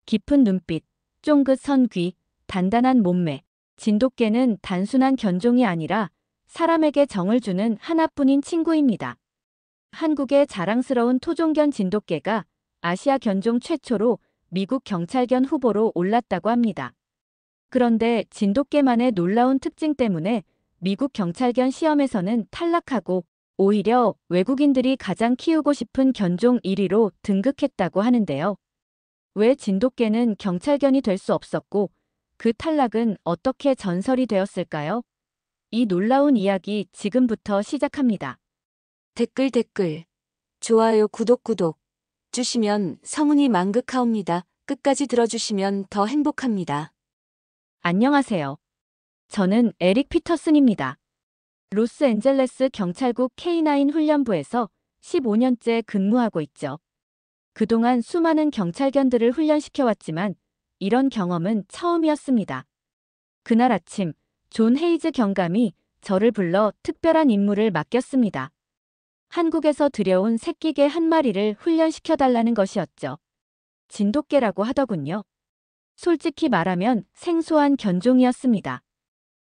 깊은 눈빛, 쫑긋 선 귀, 단단한 몸매. 진돗개는 단순한 견종이 아니라 사람에게 정을 주는 하나뿐인 친구입니다. 한국의 자랑스러운 토종견 진돗개가 아시아 견종 최초로 미국 경찰견 후보로 올랐다고 합니다. 그런데 진돗개만의 놀라운 특징 때문에 미국 경찰견 시험에서는 탈락하고 오히려 외국인들이 가장 키우고 싶은 견종 1위로 등극했다고 하는데요. 왜 진돗개는 경찰견이 될 수 없었고 그 탈락은 어떻게 전설이 되었을까요? 이 놀라운 이야기 지금부터 시작합니다. 댓글 좋아요 구독 주시면 성운이 만극하옵니다. 끝까지 들어주시면 더 행복합니다. 안녕하세요. 저는 에릭 피터슨입니다. 로스앤젤레스 경찰국 K9 훈련부에서 15년째 근무하고 있죠. 그동안 수많은 경찰견들을 훈련시켜왔지만 이런 경험은 처음이었습니다. 그날 아침, 존 헤이즈 경감이 저를 불러 특별한 임무를 맡겼습니다. 한국에서 들여온 새끼개 한 마리를 훈련시켜달라는 것이었죠. 진돗개라고 하더군요. 솔직히 말하면 생소한 견종이었습니다.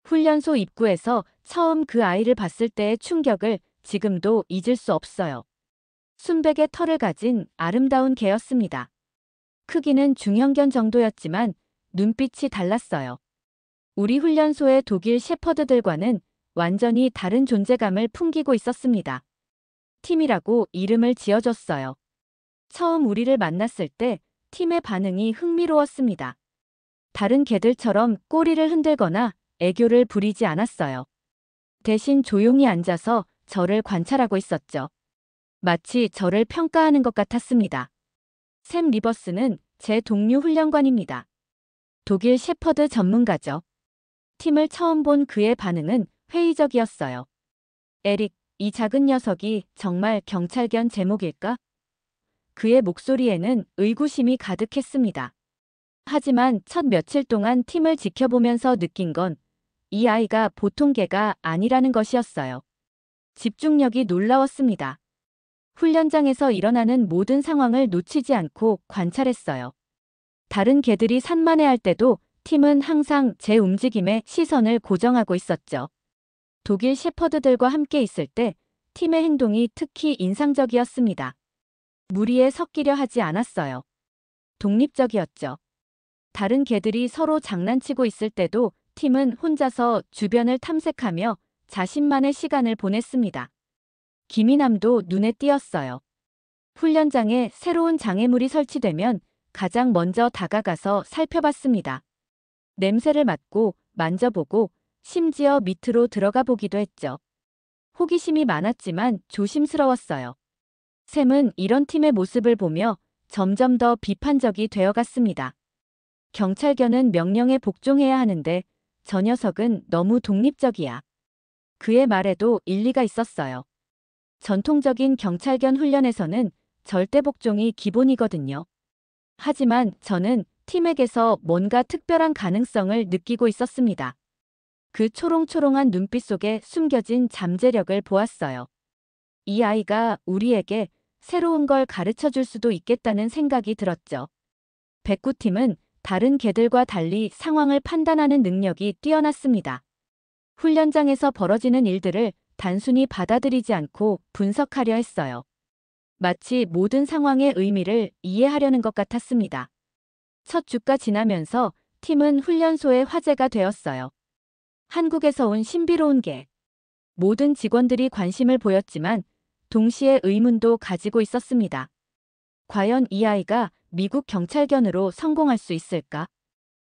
훈련소 입구에서 처음 그 아이를 봤을 때의 충격을 지금도 잊을 수 없어요. 순백의 털을 가진 아름다운 개였습니다. 크기는 중형견 정도였지만 눈빛이 달랐어요. 우리 훈련소의 독일 셰퍼드들과는 완전히 다른 존재감을 풍기고 있었습니다. 팀이라고 이름을 지어줬어요. 처음 우리를 만났을 때 팀의 반응이 흥미로웠습니다. 다른 개들처럼 꼬리를 흔들거나 애교를 부리지 않았어요. 대신 조용히 앉아서 저를 관찰하고 있었죠. 마치 저를 평가하는 것 같았습니다. 샘 리버스는 제 동료 훈련관입니다. 독일 셰퍼드 전문가죠. 팀을 처음 본 그의 반응은 회의적이었어요. 에릭, 이 작은 녀석이 정말 경찰견 제목일까? 그의 목소리에는 의구심이 가득했습니다. 하지만 첫 며칠 동안 팀을 지켜보면서 느낀 건 이 아이가 보통 개가 아니라는 것이었어요. 집중력이 놀라웠습니다. 훈련장에서 일어나는 모든 상황을 놓치지 않고 관찰했어요. 다른 개들이 산만해할 때도 팀은 항상 제 움직임에 시선을 고정하고 있었죠. 독일 셰퍼드들과 함께 있을 때 팀의 행동이 특히 인상적이었습니다. 무리에 섞이려 하지 않았어요. 독립적이었죠. 다른 개들이 서로 장난치고 있을 때도 팀은 혼자서 주변을 탐색하며 자신만의 시간을 보냈습니다. 기민함도 눈에 띄었어요. 훈련장에 새로운 장애물이 설치되면 가장 먼저 다가가서 살펴봤습니다. 냄새를 맡고 만져보고 심지어 밑으로 들어가 보기도 했죠. 호기심이 많았지만 조심스러웠어요. 샘은 이런 팀의 모습을 보며 점점 더 비판적이 되어갔습니다. 경찰견은 명령에 복종해야 하는데 저 녀석은 너무 독립적이야. 그의 말에도 일리가 있었어요. 전통적인 경찰견 훈련에서는 절대 복종이 기본이거든요. 하지만 저는 팀에게서 뭔가 특별한 가능성을 느끼고 있었습니다. 그 초롱초롱한 눈빛 속에 숨겨진 잠재력을 보았어요. 이 아이가 우리에게 새로운 걸 가르쳐 줄 수도 있겠다는 생각이 들었죠. 백구팀은 다른 개들과 달리 상황을 판단하는 능력이 뛰어났습니다. 훈련장에서 벌어지는 일들을 단순히 받아들이지 않고 분석하려 했어요. 마치 모든 상황의 의미를 이해하려는 것 같았습니다. 첫 주가 지나면서 팀은 훈련소의 화제가 되었어요. 한국에서 온 신비로운 개. 모든 직원들이 관심을 보였지만 동시에 의문도 가지고 있었습니다. 과연 이 아이가 미국 경찰견으로 성공할 수 있을까?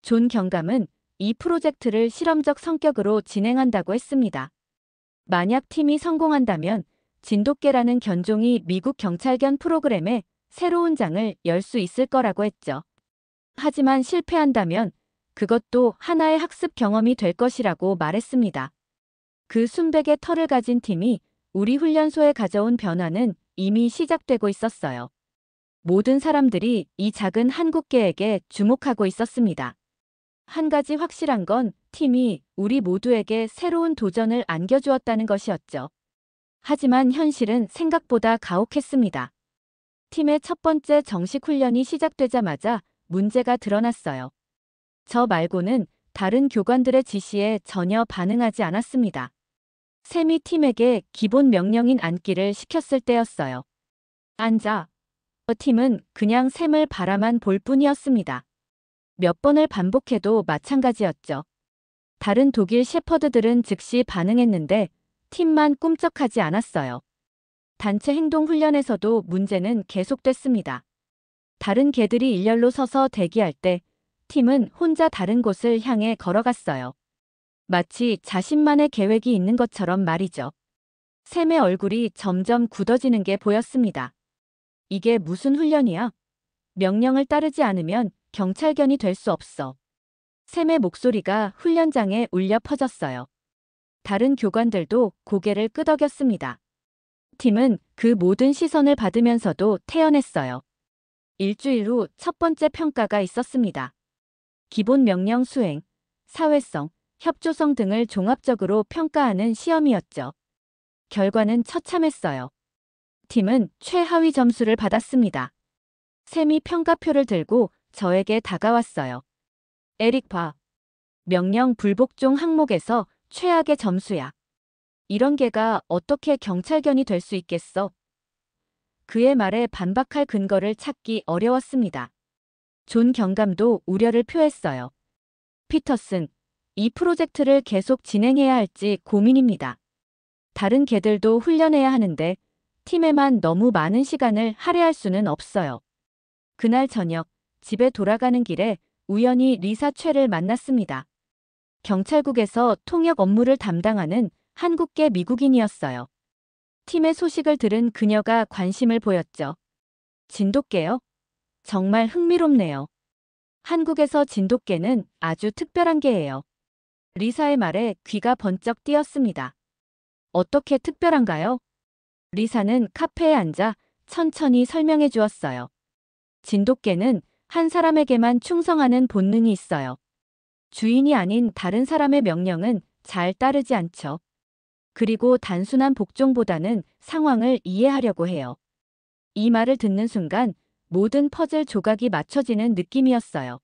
존 경감은 이 프로젝트를 실험적 성격으로 진행한다고 했습니다. 만약 팀이 성공한다면 진돗개라는 견종이 미국 경찰견 프로그램에 새로운 장을 열 수 있을 거라고 했죠. 하지만 실패한다면 그것도 하나의 학습 경험이 될 것이라고 말했습니다. 그 순백의 털을 가진 팀이 우리 훈련소에 가져온 변화는 이미 시작되고 있었어요. 모든 사람들이 이 작은 한국개에게 주목하고 있었습니다. 한 가지 확실한 건 팀이 우리 모두에게 새로운 도전을 안겨주었다는 것이었죠. 하지만 현실은 생각보다 가혹했습니다. 팀의 첫 번째 정식 훈련이 시작되자마자 문제가 드러났어요. 저 말고는 다른 교관들의 지시에 전혀 반응하지 않았습니다. 샘이 팀에게 기본 명령인 앉기를 시켰을 때였어요. 앉아. 팀은 그냥 샘을 바라만 볼 뿐이었습니다. 몇 번을 반복해도 마찬가지였죠. 다른 독일 셰퍼드들은 즉시 반응했는데 팀만 꿈쩍하지 않았어요. 단체 행동 훈련에서도 문제는 계속됐습니다. 다른 개들이 일렬로 서서 대기할 때 팀은 혼자 다른 곳을 향해 걸어갔어요. 마치 자신만의 계획이 있는 것처럼 말이죠. 샘의 얼굴이 점점 굳어지는 게 보였습니다. 이게 무슨 훈련이야? 명령을 따르지 않으면 경찰견이 될 수 없어. 샘의 목소리가 훈련장에 울려 퍼졌어요. 다른 교관들도 고개를 끄덕였습니다. 팀은 그 모든 시선을 받으면서도 태연했어요. 일주일 후 첫 번째 평가가 있었습니다. 기본 명령 수행, 사회성, 협조성 등을 종합적으로 평가하는 시험이었죠. 결과는 처참했어요. 팀은 최하위 점수를 받았습니다. 샘이 평가표를 들고 저에게 다가왔어요. 에릭 봐. 명령 불복종 항목에서 최악의 점수야. 이런 개가 어떻게 경찰견이 될 수 있겠어? 그의 말에 반박할 근거를 찾기 어려웠습니다. 존 경감도 우려를 표했어요. 피터슨, 이 프로젝트를 계속 진행해야 할지 고민입니다. 다른 개들도 훈련해야 하는데 팀에만 너무 많은 시간을 할애할 수는 없어요. 그날 저녁 집에 돌아가는 길에 우연히 리사 최를 만났습니다. 경찰국에서 통역 업무를 담당하는 한국계 미국인이었어요. 팀의 소식을 들은 그녀가 관심을 보였죠. 진돗개요? 정말 흥미롭네요. 한국에서 진돗개는 아주 특별한 개예요. 리사의 말에 귀가 번쩍 뜨였습니다. 어떻게 특별한가요? 리사는 카페에 앉아 천천히 설명해 주었어요. 진돗개는 한 사람에게만 충성하는 본능이 있어요. 주인이 아닌 다른 사람의 명령은 잘 따르지 않죠. 그리고 단순한 복종보다는 상황을 이해하려고 해요. 이 말을 듣는 순간 모든 퍼즐 조각이 맞춰지는 느낌이었어요.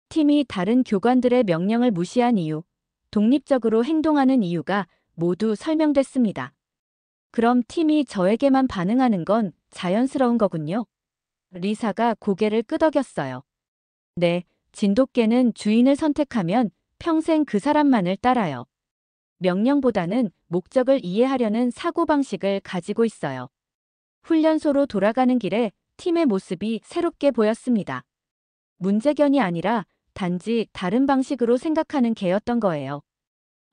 팀이 다른 교관들의 명령을 무시한 이유, 독립적으로 행동하는 이유가 모두 설명됐습니다. 그럼 팀이 저에게만 반응하는 건 자연스러운 거군요. 리사가 고개를 끄덕였어요. 네, 진돗개는 주인을 선택하면 평생 그 사람만을 따라요. 명령보다는 목적을 이해하려는 사고방식을 가지고 있어요. 훈련소로 돌아가는 길에 팀의 모습이 새롭게 보였습니다. 문제견이 아니라 단지 다른 방식으로 생각하는 개였던 거예요.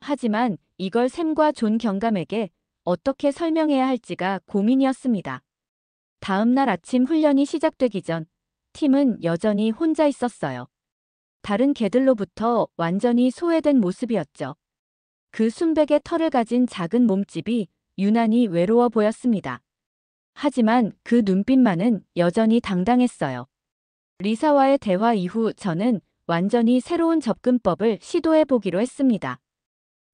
하지만 이걸 샘과 존 경감에게 어떻게 설명해야 할지가 고민이었습니다. 다음 날 아침 훈련이 시작되기 전 팀은 여전히 혼자 있었어요. 다른 개들로부터 완전히 소외된 모습이었죠. 그 순백의 털을 가진 작은 몸집이 유난히 외로워 보였습니다. 하지만 그 눈빛만은 여전히 당당했어요. 리사와의 대화 이후 저는 완전히 새로운 접근법을 시도해 보기로 했습니다.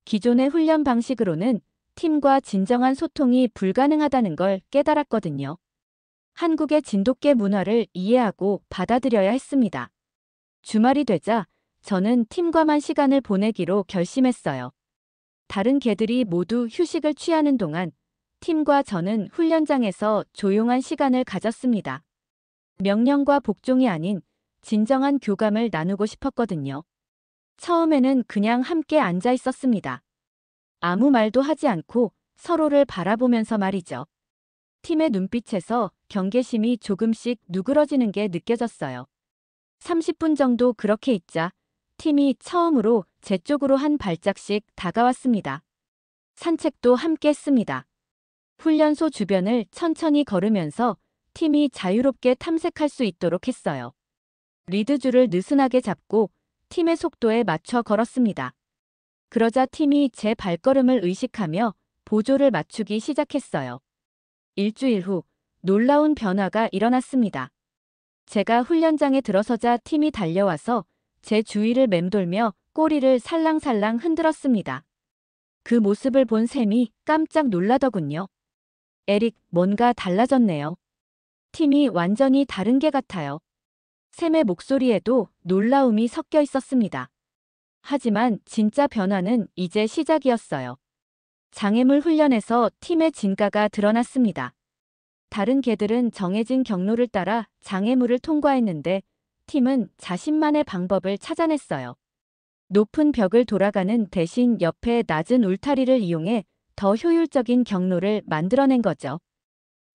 기존의 훈련 방식으로는 팀과 진정한 소통이 불가능하다는 걸 깨달았거든요. 한국의 진돗개 문화를 이해하고 받아들여야 했습니다. 주말이 되자 저는 팀과만 시간을 보내기로 결심했어요. 다른 개들이 모두 휴식을 취하는 동안 팀과 저는 훈련장에서 조용한 시간을 가졌습니다. 명령과 복종이 아닌 진정한 교감을 나누고 싶었거든요. 처음에는 그냥 함께 앉아 있었습니다. 아무 말도 하지 않고 서로를 바라보면서 말이죠. 팀의 눈빛에서 경계심이 조금씩 누그러지는 게 느껴졌어요. 30분 정도 그렇게 있자 팀이 처음으로 제 쪽으로 한 발짝씩 다가왔습니다. 산책도 함께 했습니다. 훈련소 주변을 천천히 걸으면서 팀이 자유롭게 탐색할 수 있도록 했어요. 리드줄을 느슨하게 잡고 팀의 속도에 맞춰 걸었습니다. 그러자 팀이 제 발걸음을 의식하며 보조를 맞추기 시작했어요. 일주일 후 놀라운 변화가 일어났습니다. 제가 훈련장에 들어서자 팀이 달려와서 제 주위를 맴돌며 꼬리를 살랑살랑 흔들었습니다. 그 모습을 본 샘이 깜짝 놀라더군요. 에릭, 뭔가 달라졌네요. 팀이 완전히 다른 개 같아요. 샘의 목소리에도 놀라움이 섞여 있었습니다. 하지만 진짜 변화는 이제 시작이었어요. 장애물 훈련에서 팀의 진가가 드러났습니다. 다른 개들은 정해진 경로를 따라 장애물을 통과했는데 팀은 자신만의 방법을 찾아냈어요. 높은 벽을 돌아가는 대신 옆에 낮은 울타리를 이용해 더 효율적인 경로를 만들어낸 거죠.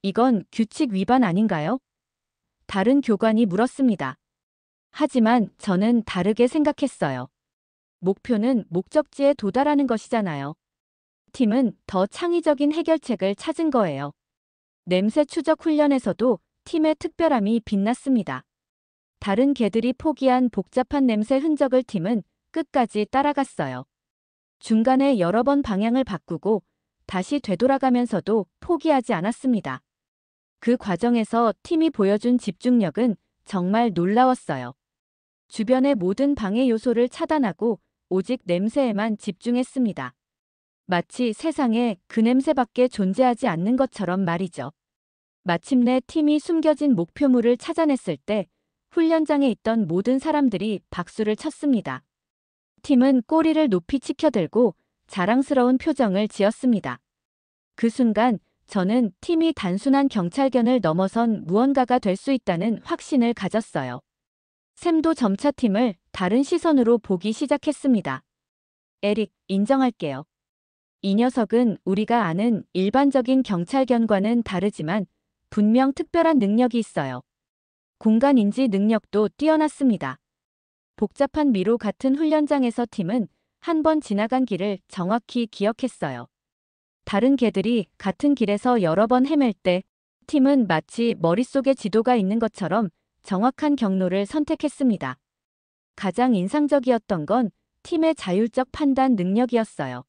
이건 규칙 위반 아닌가요? 다른 교관이 물었습니다. 하지만 저는 다르게 생각했어요. 목표는 목적지에 도달하는 것이잖아요. 팀은 더 창의적인 해결책을 찾은 거예요. 냄새 추적 훈련에서도 팀의 특별함이 빛났습니다. 다른 개들이 포기한 복잡한 냄새 흔적을 팀은 끝까지 따라갔어요. 중간에 여러 번 방향을 바꾸고 다시 되돌아가면서도 포기하지 않았습니다. 그 과정에서 팀이 보여준 집중력은 정말 놀라웠어요. 주변의 모든 방해 요소를 차단하고 오직 냄새에만 집중했습니다. 마치 세상에 그 냄새밖에 존재하지 않는 것처럼 말이죠. 마침내 팀이 숨겨진 목표물을 찾아냈을 때 훈련장에 있던 모든 사람들이 박수를 쳤습니다. 팀은 꼬리를 높이 치켜들고 자랑스러운 표정을 지었습니다. 그 순간 저는 팀이 단순한 경찰견을 넘어선 무언가가 될 수 있다는 확신을 가졌어요. 샘도 점차 팀을 다른 시선으로 보기 시작했습니다. 에릭, 인정할게요. 이 녀석은 우리가 아는 일반적인 경찰견과는 다르지만 분명 특별한 능력이 있어요. 공간 인지 능력도 뛰어났습니다. 복잡한 미로 같은 훈련장에서 팀은 한 번 지나간 길을 정확히 기억했어요. 다른 개들이 같은 길에서 여러 번 헤맬 때 팀은 마치 머릿속에 지도가 있는 것처럼 정확한 경로를 선택했습니다. 가장 인상적이었던 건 팀의 자율적 판단 능력이었어요.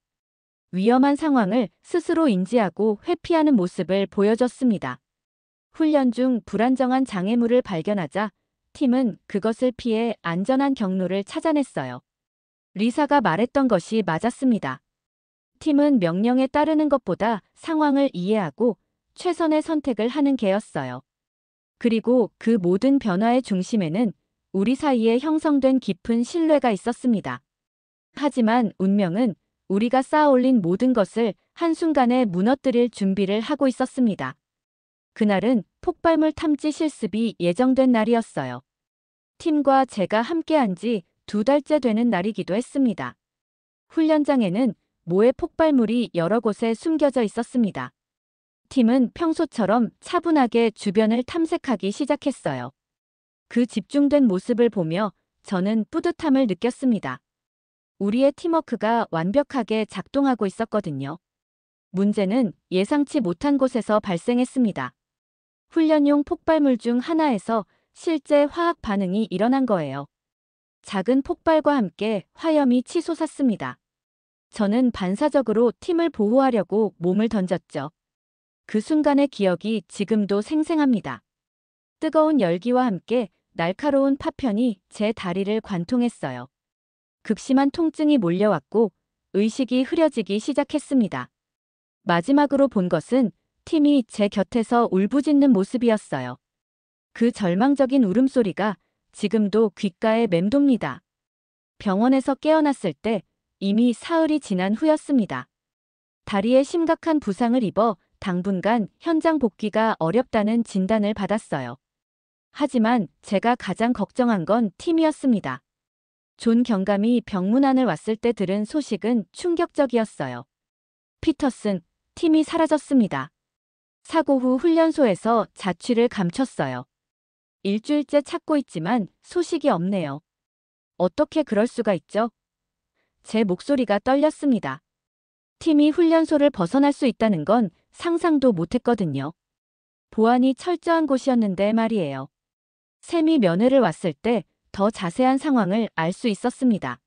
위험한 상황을 스스로 인지하고 회피하는 모습을 보여줬습니다. 훈련 중 불안정한 장애물을 발견하자 팀은 그것을 피해 안전한 경로를 찾아냈어요. 리사가 말했던 것이 맞았습니다. 팀은 명령에 따르는 것보다 상황을 이해하고 최선의 선택을 하는 개였어요. 그리고 그 모든 변화의 중심에는 우리 사이에 형성된 깊은 신뢰가 있었습니다. 하지만 운명은 우리가 쌓아올린 모든 것을 한순간에 무너뜨릴 준비를 하고 있었습니다. 그날은 폭발물 탐지 실습이 예정된 날이었어요. 팀과 제가 함께한 지 2달째 되는 날이기도 했습니다. 훈련장에는 모의 폭발물이 여러 곳에 숨겨져 있었습니다. 팀은 평소처럼 차분하게 주변을 탐색하기 시작했어요. 그 집중된 모습을 보며 저는 뿌듯함을 느꼈습니다. 우리의 팀워크가 완벽하게 작동하고 있었거든요. 문제는 예상치 못한 곳에서 발생했습니다. 훈련용 폭발물 중 하나에서 실제 화학 반응이 일어난 거예요. 작은 폭발과 함께 화염이 치솟았습니다. 저는 반사적으로 팀을 보호하려고 몸을 던졌죠. 그 순간의 기억이 지금도 생생합니다. 뜨거운 열기와 함께 날카로운 파편이 제 다리를 관통했어요. 극심한 통증이 몰려왔고 의식이 흐려지기 시작했습니다. 마지막으로 본 것은 팀이 제 곁에서 울부짖는 모습이었어요. 그 절망적인 울음소리가 지금도 귓가에 맴돕니다. 병원에서 깨어났을 때 이미 사흘이 지난 후였습니다. 다리에 심각한 부상을 입어 당분간 현장 복귀가 어렵다는 진단을 받았어요. 하지만 제가 가장 걱정한 건 팀이었습니다. 존 경감이 병문안을 왔을 때 들은 소식은 충격적이었어요. 피터슨, 팀이 사라졌습니다. 사고 후 훈련소에서 자취를 감췄어요. 일주일째 찾고 있지만 소식이 없네요. 어떻게 그럴 수가 있죠? 제 목소리가 떨렸습니다. 팀이 훈련소를 벗어날 수 있다는 건 상상도 못했거든요. 보안이 철저한 곳이었는데 말이에요. 샘이 면회를 왔을 때 더 자세한 상황을 알 수 있었습니다.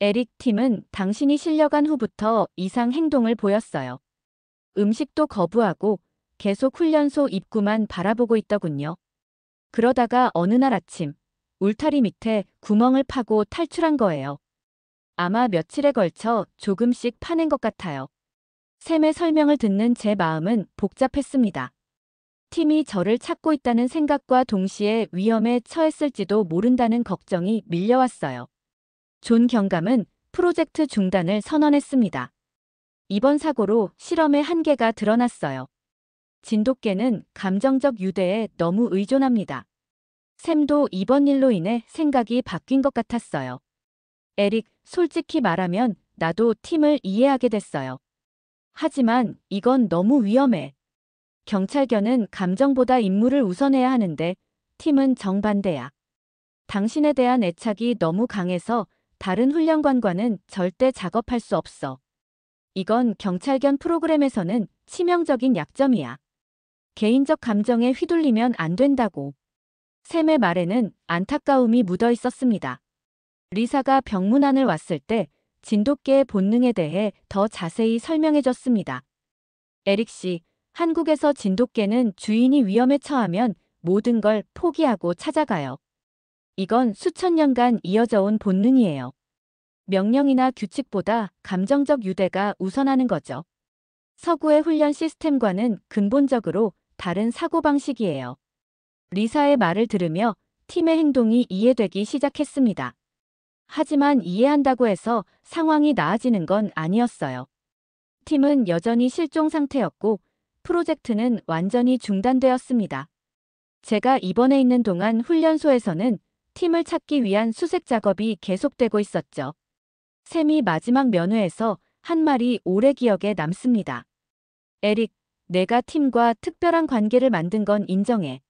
에릭, 팀은 당신이 실려간 후부터 이상 행동을 보였어요. 음식도 거부하고 계속 훈련소 입구만 바라보고 있더군요. 그러다가 어느 날 아침 울타리 밑에 구멍을 파고 탈출한 거예요. 아마 며칠에 걸쳐 조금씩 파낸 것 같아요. 샘의 설명을 듣는 제 마음은 복잡했습니다. 팀이 저를 찾고 있다는 생각과 동시에 위험에 처했을지도 모른다는 걱정이 밀려왔어요. 존 경감은 프로젝트 중단을 선언했습니다. 이번 사고로 실험의 한계가 드러났어요. 진돗개는 감정적 유대에 너무 의존합니다. 샘도 이번 일로 인해 생각이 바뀐 것 같았어요. 에릭, 솔직히 말하면 나도 팀을 이해하게 됐어요. 하지만 이건 너무 위험해. 경찰견은 감정보다 임무를 우선해야 하는데 팀은 정반대야. 당신에 대한 애착이 너무 강해서 다른 훈련관과는 절대 작업할 수 없어. 이건 경찰견 프로그램에서는 치명적인 약점이야. 개인적 감정에 휘둘리면 안 된다고. 샘의 말에는 안타까움이 묻어 있었습니다. 리사가 병문안을 왔을 때 진돗개의 본능에 대해 더 자세히 설명해 줬습니다. 에릭 씨, 한국에서 진돗개는 주인이 위험에 처하면 모든 걸 포기하고 찾아가요. 이건 수천 년간 이어져 온 본능이에요. 명령이나 규칙보다 감정적 유대가 우선하는 거죠. 서구의 훈련 시스템과는 근본적으로 다른 사고방식이에요. 리사의 말을 들으며 팀의 행동이 이해되기 시작했습니다. 하지만 이해한다고 해서 상황이 나아지는 건 아니었어요. 팀은 여전히 실종 상태였고 프로젝트는 완전히 중단되었습니다. 제가 입원해 있는 동안 훈련소에서는 팀을 찾기 위한 수색 작업이 계속되고 있었죠. 샘이 마지막 면회에서 한 말이 오래 기억에 남습니다. 에릭, 내가 팀과 특별한 관계를 만든 건 인정해.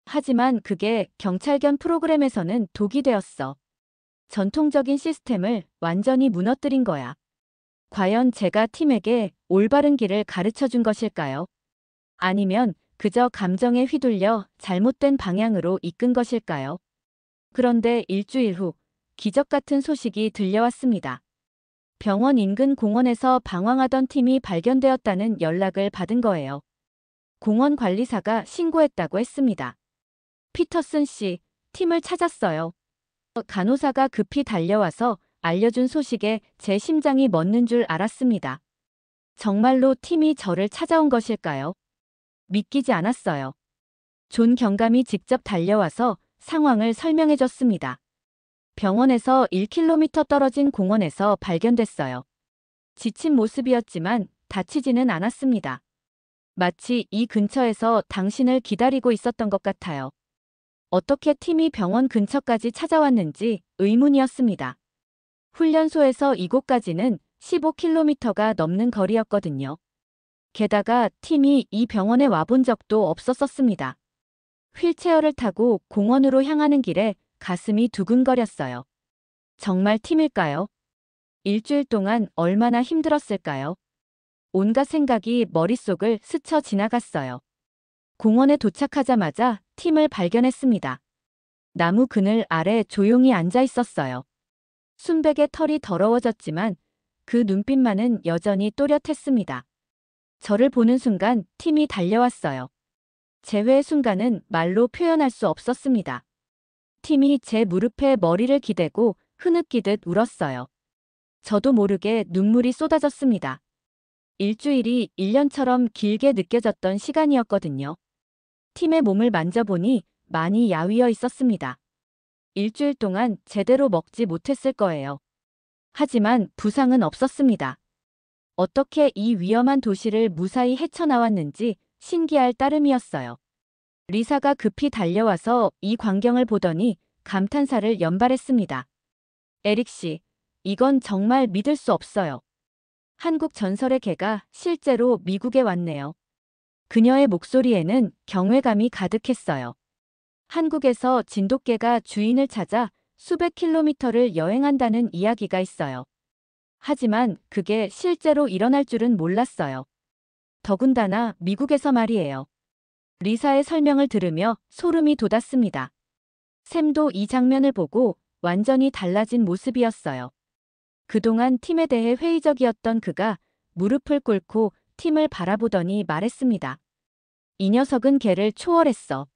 하지만 그게 경찰견 프로그램에서는 독이 되었어. 전통적인 시스템을 완전히 무너뜨린 거야. 과연 제가 팀에게 올바른 길을 가르쳐 준 것일까요? 아니면 그저 감정에 휘둘려 잘못된 방향으로 이끈 것일까요? 그런데 일주일 후 기적 같은 소식이 들려왔습니다. 병원 인근 공원에서 방황하던 팀이 발견되었다는 연락을 받은 거예요. 공원 관리사가 신고했다고 했습니다. 피터슨 씨, 팀을 찾았어요. 간호사가 급히 달려와서 알려준 소식에 제 심장이 멎는 줄 알았습니다. 정말로 팀이 저를 찾아온 것일까요? 믿기지 않았어요. 존 경감이 직접 달려와서 상황을 설명해줬습니다. 병원에서 1km 떨어진 공원에서 발견됐어요. 지친 모습이었지만 다치지는 않았습니다. 마치 이 근처에서 당신을 기다리고 있었던 것 같아요. 어떻게 팀이 병원 근처까지 찾아왔는지 의문이었습니다. 훈련소에서 이곳까지는 15km가 넘는 거리였거든요. 게다가 팀이 이 병원에 와본 적도 없었습니다. 휠체어를 타고 공원으로 향하는 길에 가슴이 두근거렸어요. 정말 팀일까요? 일주일 동안 얼마나 힘들었을까요? 온갖 생각이 머릿속을 스쳐 지나갔어요. 공원에 도착하자마자 팀을 발견했습니다. 나무 그늘 아래 조용히 앉아 있었어요. 순백의 털이 더러워졌지만 그 눈빛만은 여전히 또렷했습니다. 저를 보는 순간 팀이 달려왔어요. 재회의 순간은 말로 표현할 수 없었습니다. 팀이 제 무릎에 머리를 기대고 흐느끼듯 울었어요. 저도 모르게 눈물이 쏟아졌습니다. 일주일이 1년처럼 길게 느껴졌던 시간이었거든요. 팀의 몸을 만져보니 많이 야위어 있었습니다. 일주일 동안 제대로 먹지 못했을 거예요. 하지만 부상은 없었습니다. 어떻게 이 위험한 도시를 무사히 헤쳐나왔는지 신기할 따름이었어요. 리사가 급히 달려와서 이 광경을 보더니 감탄사를 연발했습니다. 에릭 씨, 이건 정말 믿을 수 없어요. 한국 전설의 개가 실제로 미국에 왔네요. 그녀의 목소리에는 경외감이 가득했어요. 한국에서 진돗개가 주인을 찾아 수백 킬로미터를 여행한다는 이야기가 있어요. 하지만 그게 실제로 일어날 줄은 몰랐어요. 더군다나 미국에서 말이에요. 리사의 설명을 들으며 소름이 돋았습니다. 샘도 이 장면을 보고 완전히 달라진 모습이었어요. 그동안 팀에 대해 회의적이었던 그가 무릎을 꿇고 팀을 바라보더니 말했습니다. 이 녀석은 개를 초월했어.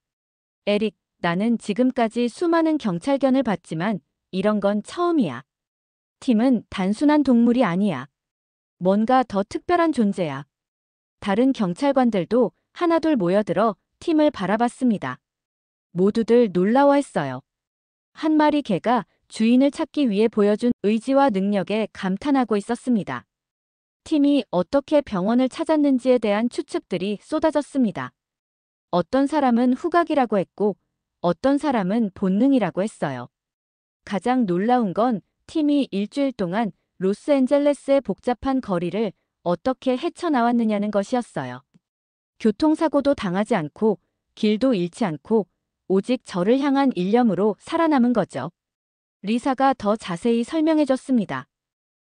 에릭, 나는 지금까지 수많은 경찰견을 봤지만 이런 건 처음이야. 팀은 단순한 동물이 아니야. 뭔가 더 특별한 존재야. 다른 경찰관들도 하나둘 모여들어 팀을 바라봤습니다. 모두들 놀라워했어요. 한 마리 개가 주인을 찾기 위해 보여준 의지와 능력에 감탄하고 있었습니다. 팀이 어떻게 병원을 찾았는지에 대한 추측들이 쏟아졌습니다. 어떤 사람은 후각이라고 했고, 어떤 사람은 본능이라고 했어요. 가장 놀라운 건 팀이 일주일 동안 로스앤젤레스의 복잡한 거리를 어떻게 헤쳐나왔느냐는 것이었어요. 교통사고도 당하지 않고, 길도 잃지 않고, 오직 저를 향한 일념으로 살아남은 거죠. 리사가 더 자세히 설명해줬습니다.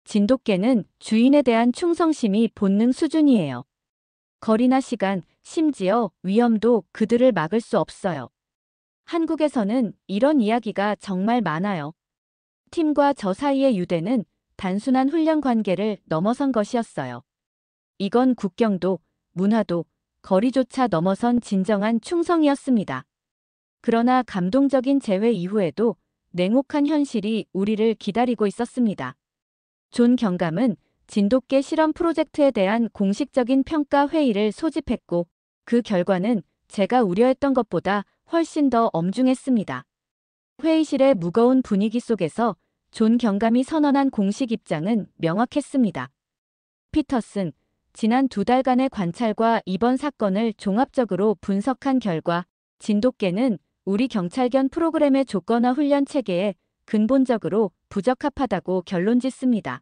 진돗개는 주인에 대한 충성심이 본능 수준이에요. 거리나 시간, 심지어 위험도 그들을 막을 수 없어요. 한국에서는 이런 이야기가 정말 많아요. 팀과 저 사이의 유대는 단순한 훈련 관계를 넘어선 것이었어요. 이건 국경도, 문화도, 거리조차 넘어선 진정한 충성이었습니다. 그러나 감동적인 재회 이후에도 냉혹한 현실이 우리를 기다리고 있었습니다. 존 경감은 진돗개 실험 프로젝트에 대한 공식적인 평가 회의를 소집했고, 그 결과는 제가 우려했던 것보다 훨씬 더 엄중했습니다. 회의실의 무거운 분위기 속에서 존 경감이 선언한 공식 입장은 명확했습니다. 피터슨, 지난 2달간의 관찰과 이번 사건을 종합적으로 분석한 결과, 진돗개는 우리 경찰견 프로그램의 조건화 훈련 체계에 근본적으로 부적합하다고 결론짓습니다.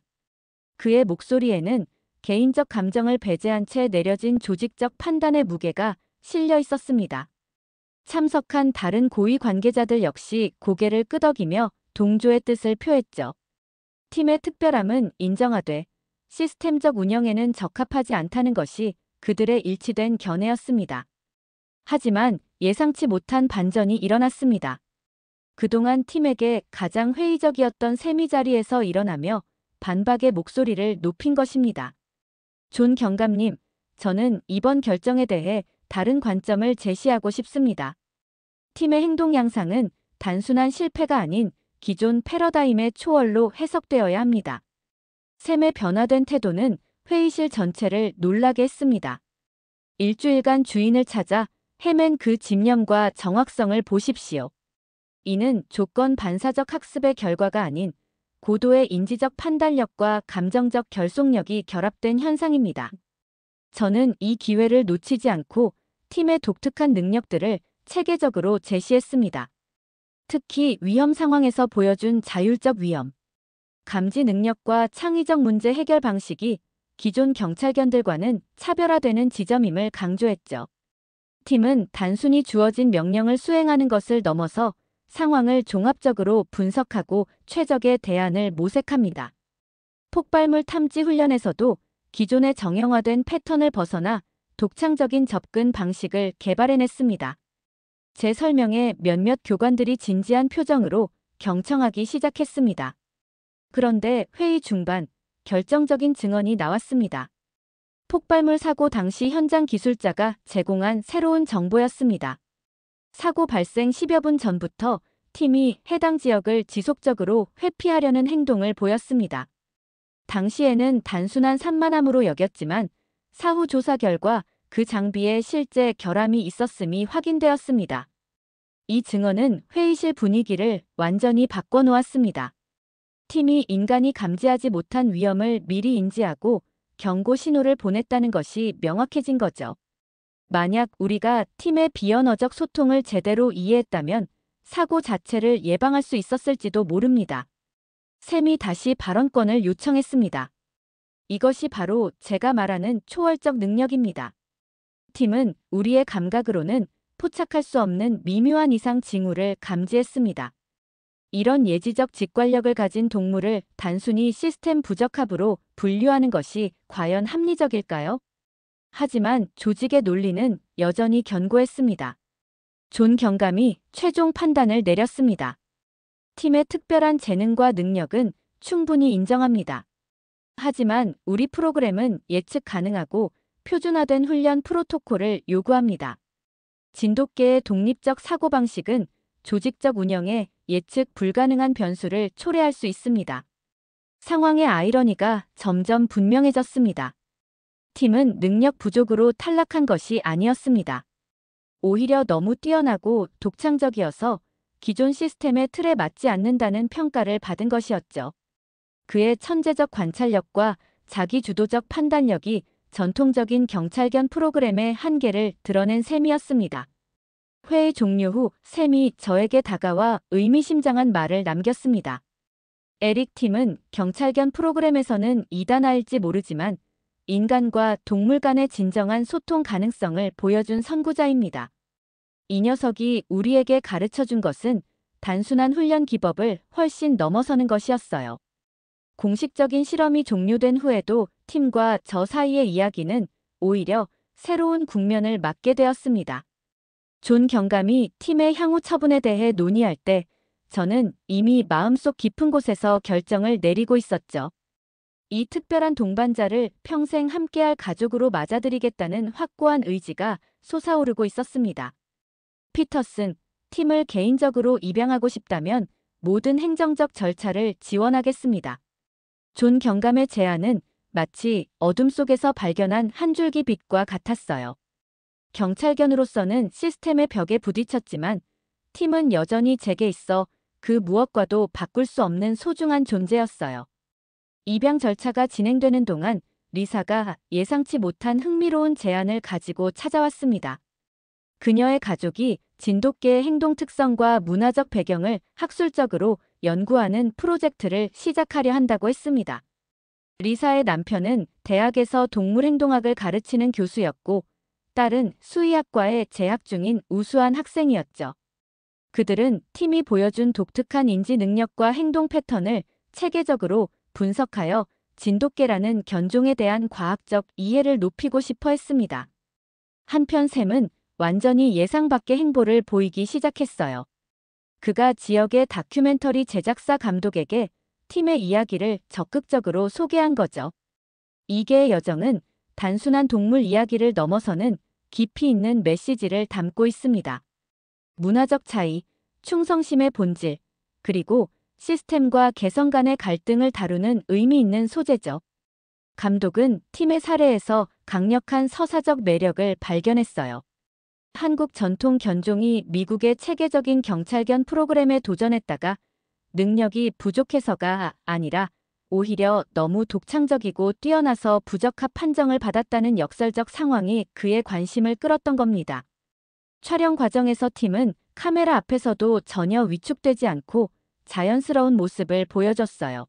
그의 목소리에는 개인적 감정을 배제한 채 내려진 조직적 판단의 무게가 실려 있었습니다. 참석한 다른 고위 관계자들 역시 고개를 끄덕이며 동조의 뜻을 표했죠. 팀의 특별함은 인정하되 시스템적 운영에는 적합하지 않다는 것이 그들의 일치된 견해였습니다. 하지만 예상치 못한 반전이 일어났습니다. 그동안 팀에게 가장 회의적이었던 샘이 자리에서 일어나며 반박의 목소리를 높인 것입니다. 존 경감님, 저는 이번 결정에 대해 다른 관점을 제시하고 싶습니다. 팀의 행동 양상은 단순한 실패가 아닌 기존 패러다임의 초월로 해석되어야 합니다. 샘의 변화된 태도는 회의실 전체를 놀라게 했습니다. 일주일간 주인을 찾아 헤맨 그 집념과 정확성을 보십시오. 이는 조건 반사적 학습의 결과가 아닌 고도의 인지적 판단력과 감정적 결속력이 결합된 현상입니다. 저는 이 기회를 놓치지 않고 팀의 독특한 능력들을 체계적으로 제시했습니다. 특히 위험 상황에서 보여준 자율적 위험, 감지 능력과 창의적 문제 해결 방식이 기존 경찰견들과는 차별화되는 지점임을 강조했죠. 팀은 단순히 주어진 명령을 수행하는 것을 넘어서 상황을 종합적으로 분석하고 최적의 대안을 모색합니다. 폭발물 탐지 훈련에서도 기존의 정형화된 패턴을 벗어나 독창적인 접근 방식을 개발해냈습니다. 제 설명에 몇몇 교관들이 진지한 표정으로 경청하기 시작했습니다. 그런데 회의 중반 결정적인 증언이 나왔습니다. 폭발물 사고 당시 현장 기술자가 제공한 새로운 정보였습니다. 사고 발생 10여 분 전부터 팀이 해당 지역을 지속적으로 회피하려는 행동을 보였습니다. 당시에는 단순한 산만함으로 여겼지만 사후 조사 결과 그 장비에 실제 결함이 있었음이 확인되었습니다. 이 증언은 회의실 분위기를 완전히 바꿔놓았습니다. 팀이 인간이 감지하지 못한 위험을 미리 인지하고 경고 신호를 보냈다는 것이 명확해진 거죠. 만약 우리가 팀의 비언어적 소통을 제대로 이해했다면 사고 자체를 예방할 수 있었을지도 모릅니다. 샘이 다시 발언권을 요청했습니다. 이것이 바로 제가 말하는 초월적 능력입니다. 팀은 우리의 감각으로는 포착할 수 없는 미묘한 이상 징후를 감지했습니다. 이런 예지적 직관력을 가진 동물을 단순히 시스템 부적합으로 분류하는 것이 과연 합리적일까요? 하지만 조직의 논리는 여전히 견고했습니다. 존 경감이 최종 판단을 내렸습니다. 팀의 특별한 재능과 능력은 충분히 인정합니다. 하지만 우리 프로그램은 예측 가능하고 표준화된 훈련 프로토콜을 요구합니다. 진돗개의 독립적 사고방식은 조직적 운영에 예측 불가능한 변수를 초래할 수 있습니다. 상황의 아이러니가 점점 분명해졌습니다. 팀은 능력 부족으로 탈락한 것이 아니었습니다. 오히려 너무 뛰어나고 독창적이어서 기존 시스템의 틀에 맞지 않는다는 평가를 받은 것이었죠. 그의 천재적 관찰력과 자기주도적 판단력이 전통적인 경찰견 프로그램의 한계를 드러낸 셈이었습니다. 회의 종료 후 샘이 저에게 다가와 의미심장한 말을 남겼습니다. 에릭 팀은 경찰견 프로그램에서는 이단아일지 모르지만 인간과 동물 간의 진정한 소통 가능성을 보여준 선구자입니다. 이 녀석이 우리에게 가르쳐준 것은 단순한 훈련 기법을 훨씬 넘어서는 것이었어요. 공식적인 실험이 종료된 후에도 팀과 저 사이의 이야기는 오히려 새로운 국면을 맞게 되었습니다. 존 경감이 팀의 향후 처분에 대해 논의할 때 저는 이미 마음속 깊은 곳에서 결정을 내리고 있었죠. 이 특별한 동반자를 평생 함께할 가족으로 맞아들이겠다는 확고한 의지가 솟아오르고 있었습니다. 피터슨, 팀을 개인적으로 입양하고 싶다면 모든 행정적 절차를 지원하겠습니다. 존 경감의 제안은 마치 어둠 속에서 발견한 한 줄기 빛과 같았어요. 경찰견으로서는 시스템의 벽에 부딪혔지만 팀은 여전히 제게 있어 그 무엇과도 바꿀 수 없는 소중한 존재였어요. 입양 절차가 진행되는 동안 리사가 예상치 못한 흥미로운 제안을 가지고 찾아왔습니다. 그녀의 가족이 진돗개의 행동 특성과 문화적 배경을 학술적으로 연구하는 프로젝트를 시작하려 한다고 했습니다. 리사의 남편은 대학에서 동물행동학을 가르치는 교수였고 딸은 수의학과에 재학 중인 우수한 학생이었죠. 그들은 팀이 보여준 독특한 인지 능력과 행동 패턴을 체계적으로 분석하여 진돗개라는 견종에 대한 과학적 이해를 높이고 싶어 했습니다. 한편 샘은 완전히 예상 밖의 행보를 보이기 시작했어요. 그가 지역의 다큐멘터리 제작사 감독에게 팀의 이야기를 적극적으로 소개한 거죠. 이 개의 여정은 단순한 동물 이야기를 넘어서는 깊이 있는 메시지를 담고 있습니다. 문화적 차이, 충성심의 본질, 그리고 시스템과 개성 간의 갈등을 다루는 의미 있는 소재죠. 감독은 팀의 사례에서 강력한 서사적 매력을 발견했어요. 한국 전통 견종이 미국의 체계적인 경찰견 프로그램에 도전했다가 능력이 부족해서가 아니라 오히려 너무 독창적이고 뛰어나서 부적합 판정을 받았다는 역설적 상황이 그의 관심을 끌었던 겁니다. 촬영 과정에서 팀은 카메라 앞에서도 전혀 위축되지 않고 자연스러운 모습을 보여줬어요.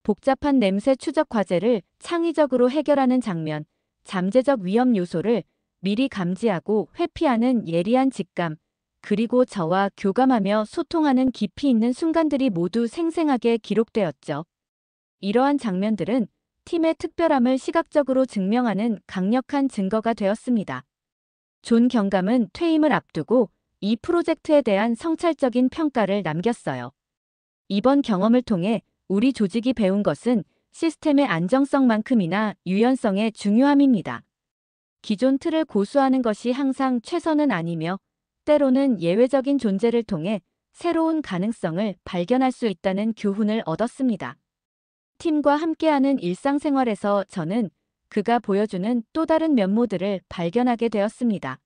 복잡한 냄새 추적 과제를 창의적으로 해결하는 장면, 잠재적 위험 요소를 미리 감지하고 회피하는 예리한 직감, 그리고 저와 교감하며 소통하는 깊이 있는 순간들이 모두 생생하게 기록되었죠. 이러한 장면들은 팀의 특별함을 시각적으로 증명하는 강력한 증거가 되었습니다. 존 경감은 퇴임을 앞두고 이 프로젝트에 대한 성찰적인 평가를 남겼어요. 이번 경험을 통해 우리 조직이 배운 것은 시스템의 안정성만큼이나 유연성의 중요함입니다. 기존 틀을 고수하는 것이 항상 최선은 아니며 때로는 예외적인 존재를 통해 새로운 가능성을 발견할 수 있다는 교훈을 얻었습니다. 팀과 함께하는 일상생활에서 저는 그가 보여주는 또 다른 면모들을 발견하게 되었습니다.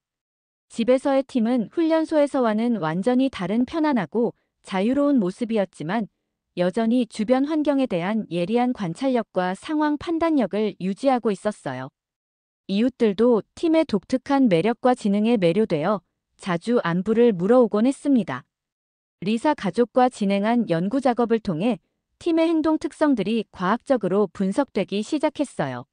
집에서의 팀은 훈련소에서와는 완전히 다른 편안하고 자유로운 모습이었지만 여전히 주변 환경에 대한 예리한 관찰력과 상황 판단력을 유지하고 있었어요. 이웃들도 팀의 독특한 매력과 지능에 매료되어 자주 안부를 물어오곤 했습니다. 리사 가족과 진행한 연구 작업을 통해 팀의 행동 특성들이 과학적으로 분석되기 시작했어요.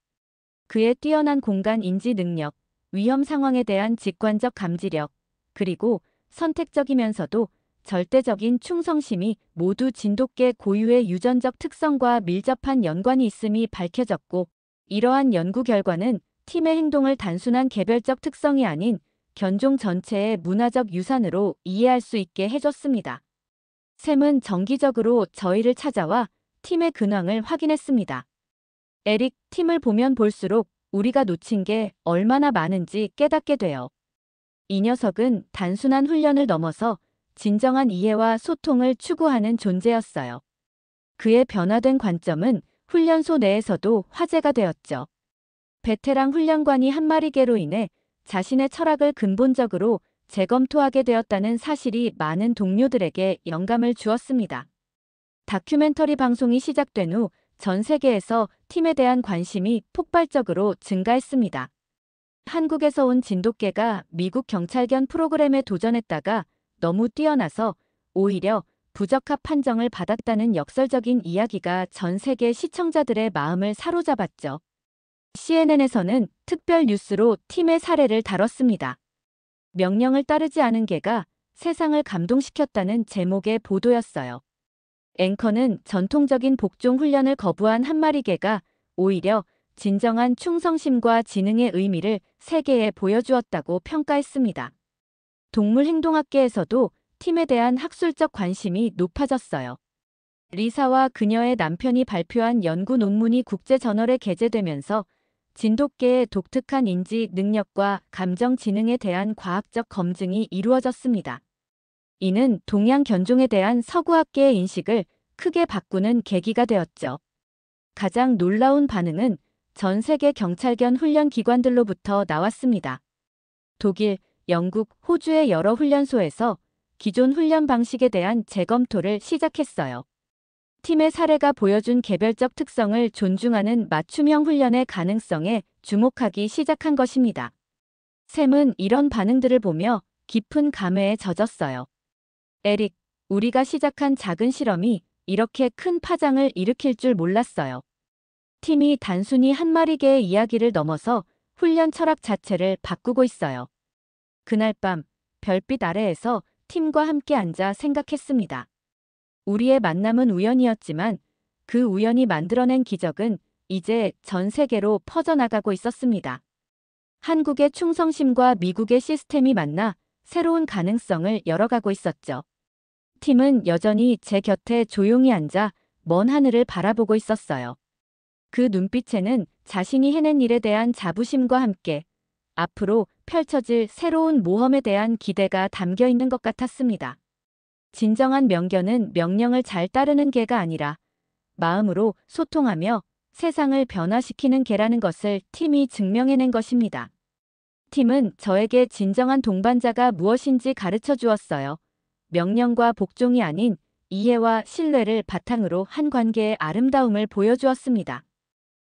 그의 뛰어난 공간 인지 능력, 위험 상황에 대한 직관적 감지력, 그리고 선택적이면서도 절대적인 충성심이 모두 진돗개 고유의 유전적 특성과 밀접한 연관이 있음이 밝혀졌고, 이러한 연구 결과는 팀의 행동을 단순한 개별적 특성이 아닌 견종 전체의 문화적 유산으로 이해할 수 있게 해줬습니다. 샘은 정기적으로 저희를 찾아와 팀의 근황을 확인했습니다. 에릭, 팀을 보면 볼수록 우리가 놓친 게 얼마나 많은지 깨닫게 돼요. 이 녀석은 단순한 훈련을 넘어서 진정한 이해와 소통을 추구하는 존재였어요. 그의 변화된 관점은 훈련소 내에서도 화제가 되었죠. 베테랑 훈련관이 한 마리 개로 인해 자신의 철학을 근본적으로 재검토하게 되었다는 사실이 많은 동료들에게 영감을 주었습니다. 다큐멘터리 방송이 시작된 후 전 세계에서 팀에 대한 관심이 폭발적으로 증가했습니다. 한국에서 온 진돗개가 미국 경찰견 프로그램에 도전했다가 너무 뛰어나서 오히려 부적합 판정을 받았다는 역설적인 이야기가 전 세계 시청자들의 마음을 사로잡았죠. CNN에서는 특별 뉴스로 팀의 사례를 다뤘습니다. 명령을 따르지 않은 개가 세상을 감동시켰다는 제목의 보도였어요. 앵커는 전통적인 복종 훈련을 거부한 한 마리 개가 오히려 진정한 충성심과 지능의 의미를 세계에 보여주었다고 평가했습니다. 동물행동학계에서도 팀에 대한 학술적 관심이 높아졌어요. 리사와 그녀의 남편이 발표한 연구 논문이 국제저널에 게재되면서 진돗개의 독특한 인지 능력과 감정 지능에 대한 과학적 검증이 이루어졌습니다. 이는 동양 견종에 대한 서구학계의 인식을 크게 바꾸는 계기가 되었죠. 가장 놀라운 반응은 전 세계 경찰견 훈련 기관들로부터 나왔습니다. 독일, 영국, 호주의 여러 훈련소에서 기존 훈련 방식에 대한 재검토를 시작했어요. 팀의 사례가 보여준 개별적 특성을 존중하는 맞춤형 훈련의 가능성에 주목하기 시작한 것입니다. 샘은 이런 반응들을 보며 깊은 감회에 젖었어요. 에릭, 우리가 시작한 작은 실험이 이렇게 큰 파장을 일으킬 줄 몰랐어요. 팀이 단순히 한 마리 개의 이야기를 넘어서 훈련 철학 자체를 바꾸고 있어요. 그날 밤 별빛 아래에서 팀과 함께 앉아 생각했습니다. 우리의 만남은 우연이었지만 그 우연이 만들어낸 기적은 이제 전 세계로 퍼져나가고 있었습니다. 한국의 충성심과 미국의 시스템이 만나 새로운 가능성을 열어가고 있었죠. 팀은 여전히 제 곁에 조용히 앉아 먼 하늘을 바라보고 있었어요. 그 눈빛에는 자신이 해낸 일에 대한 자부심과 함께 앞으로 펼쳐질 새로운 모험에 대한 기대가 담겨 있는 것 같았습니다. 진정한 명견은 명령을 잘 따르는 개가 아니라 마음으로 소통하며 세상을 변화시키는 개라는 것을 팀이 증명해낸 것입니다. 팀은 저에게 진정한 동반자가 무엇인지 가르쳐 주었어요. 명령과 복종이 아닌 이해와 신뢰를 바탕으로 한 관계의 아름다움을 보여주었습니다.